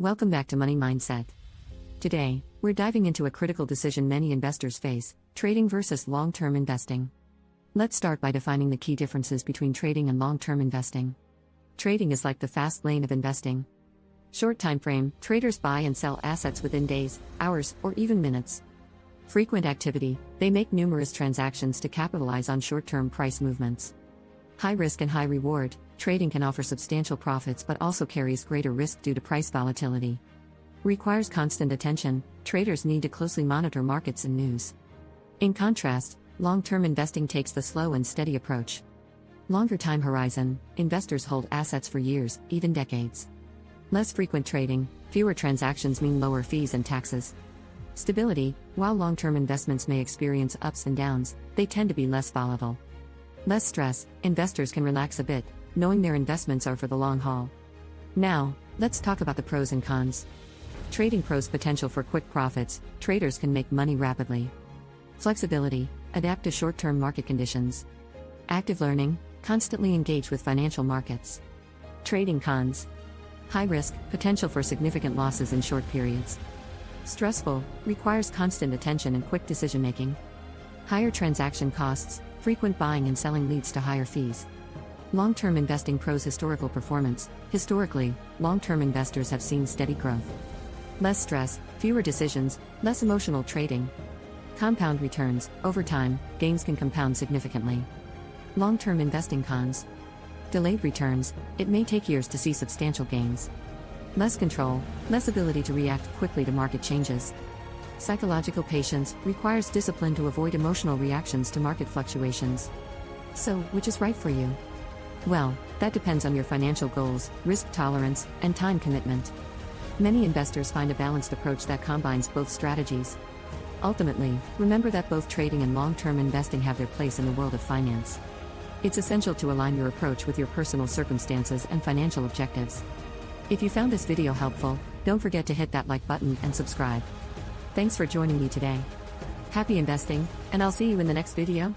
Welcome back to Money Mindset. Today, we're diving into a critical decision many investors face: trading versus long-term investing. Let's start by defining the key differences between trading and long-term investing. Trading is like the fast lane of investing. Short time frame, traders buy and sell assets within days, hours, or even minutes. Frequent activity, they make numerous transactions to capitalize on short-term price movements. High risk and high reward, trading can offer substantial profits but also carries greater risk due to price volatility. Requires constant attention, traders need to closely monitor markets and news. In contrast, long-term investing takes the slow and steady approach. Longer time horizon, investors hold assets for years, even decades. Less frequent trading, fewer transactions mean lower fees and taxes. Stability, while long-term investments may experience ups and downs, they tend to be less volatile. Less stress, investors can relax a bit, knowing their investments are for the long haul. Now, let's talk about the pros and cons. Trading pros: potential for quick profits, traders can make money rapidly. Flexibility, adapt to short-term market conditions. Active learning, constantly engage with financial markets. Trading cons: high risk, potential for significant losses in short periods. Stressful, requires constant attention and quick decision-making. Higher transaction costs, frequent buying and selling leads to higher fees. Long-term investing pros: historical performance, historically, long-term investors have seen steady growth. Less stress, fewer decisions, less emotional trading. Compound returns, over time, gains can compound significantly. Long-term investing cons: delayed returns, it may take years to see substantial gains. Less control, less ability to react quickly to market changes. Psychological patience, requires discipline to avoid emotional reactions to market fluctuations. So, which is right for you? Well, that depends on your financial goals, risk tolerance, and time commitment. Many investors find a balanced approach that combines both strategies. Ultimately, remember that both trading and long-term investing have their place in the world of finance. It's essential to align your approach with your personal circumstances and financial objectives. If you found this video helpful, don't forget to hit that like button and subscribe. Thanks for joining me today. Happy investing, and I'll see you in the next video.